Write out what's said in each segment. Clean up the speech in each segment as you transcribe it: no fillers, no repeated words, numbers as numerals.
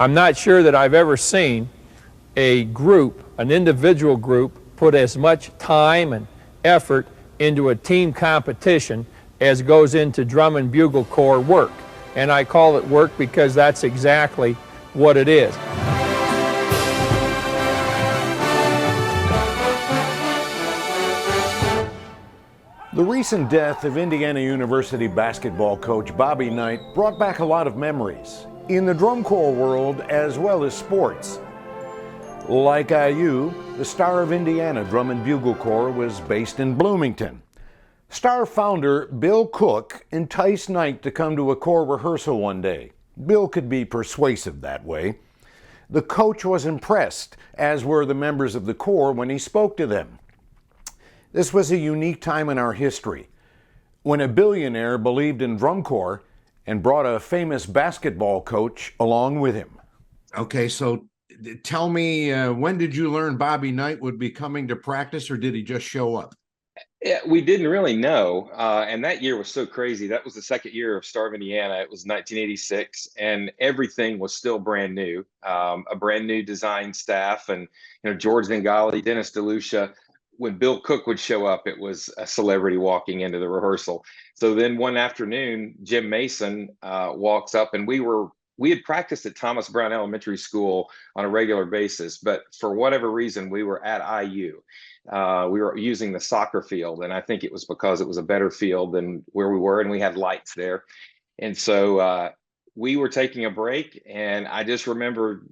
I'm not sure that I've ever seen a group, an individual group, put as much time and effort into a team competition as goes into drum and bugle corps work. And I call it work because that's exactly what it is. The recent death of Indiana University basketball coach Bobby Knight brought back a lot of memories in the drum corps world as well as sports. Like IU, the Star of Indiana Drum and Bugle Corps was based in Bloomington. Star founder Bill Cook enticed Knight to come to a corps rehearsal one day. Bill could be persuasive that way. The coach was impressed, as were the members of the corps when he spoke to them. This was a unique time in our history, when a billionaire believed in drum corps and brought a famous basketball coach along with him. Okay, so tell me, when did you learn Bobby Knight would be coming to practice, or did he just show up? Yeah, we didn't really know, and that year was so crazy. That was the second year of Star of Indiana. It was 1986, and everything was still brand new, a brand new design staff, and George Zingali, Dennis DeLucia. When Bill Cook would show up, it was a celebrity walking into the rehearsal. So then one afternoon, Jim Mason walks up, and we had practiced at Thomas Brown Elementary School on a regular basis, but for whatever reason, we were at IU. We were using the soccer field, and I think it was because it was a better field than where we were, and we had lights there. And so we were taking a break, and I just remember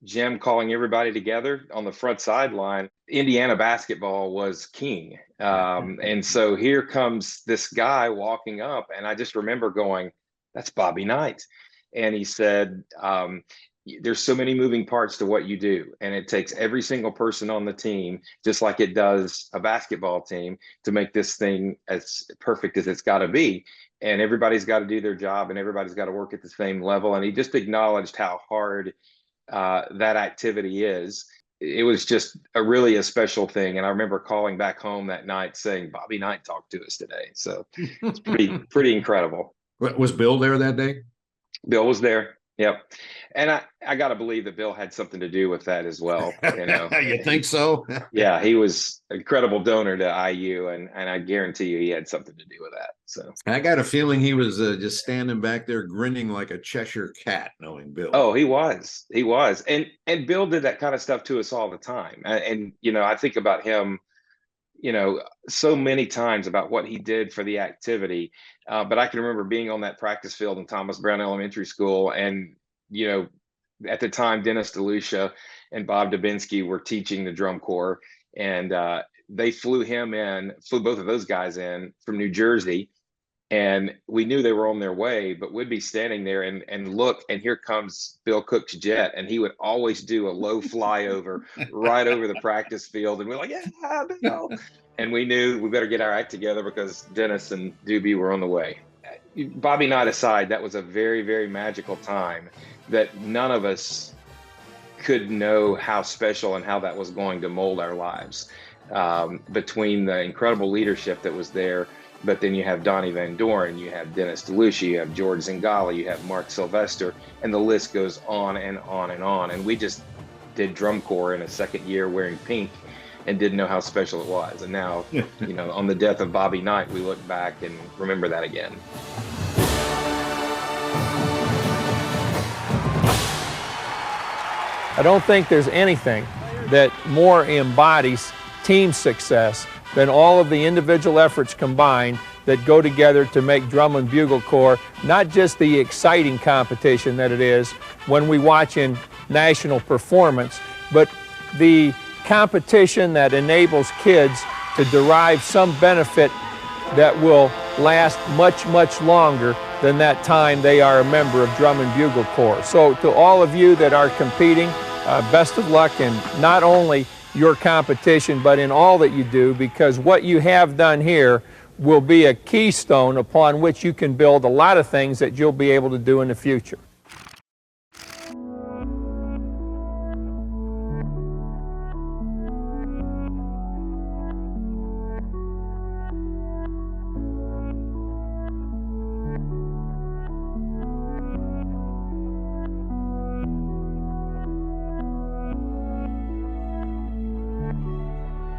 Jim calling everybody together on the front sideline. Indiana basketball was king. And so here comes this guy walking up, and I just remember going, that's Bobby Knight. And he said, there's so many moving parts to what you do, and it takes every single person on the team, just like it does a basketball team, to make this thing as perfect as it's got to be. And everybody's got to do their job, and everybody's got to work at the same level. And he just acknowledged how hard that activity is. It was just really a special thing. And I remember calling back home that night saying, Bobby Knight talked to us today. So it's pretty incredible. Was Bill there that day? Bill was there. Yep. And I got to believe that Bill had something to do with that as well. You think so? Yeah, he was an incredible donor to IU, and I guarantee you he had something to do with that. So I got a feeling he was just standing back there grinning like a Cheshire cat, knowing Bill. Oh, he was. And Bill did that kind of stuff to us all the time. And I think about him, so many times about what he did for the activity. But I can remember being on that practice field in Thomas Brown Elementary School. And, at the time, Dennis DeLucia and Bob Dubinsky were teaching the drum corps. And they flew both of those guys in from New Jersey. And we knew they were on their way, but we'd be standing there and look, and here comes Bill Cook's jet. And he would always do a low flyover right over the practice field. And we're like, yeah, Bill. And we knew we better get our act together because Dennis and Doobie were on the way. Bobby Knight aside, that was a very, very magical time that none of us could know how special and how that was going to mold our lives. Between the incredible leadership that was there, but then you have Donnie Van Doren, you have Dennis DeLucia, you have George Zingali, you have Mark Sylvester, and the list goes on and on and on. And we just did drum corps in a second year wearing pink and didn't know how special it was. And now, on the death of Bobby Knight, we look back and remember that again. I don't think there's anything that more embodies team success than all of the individual efforts combined that go together to make Drum and Bugle Corps not just the exciting competition that it is when we watch in national performance, but the competition that enables kids to derive some benefit that will last much, much longer than that time they are a member of Drum and Bugle Corps. So to all of you that are competing, best of luck in not only your competition, but in all that you do, because what you have done here will be a keystone upon which you can build a lot of things that you'll be able to do in the future.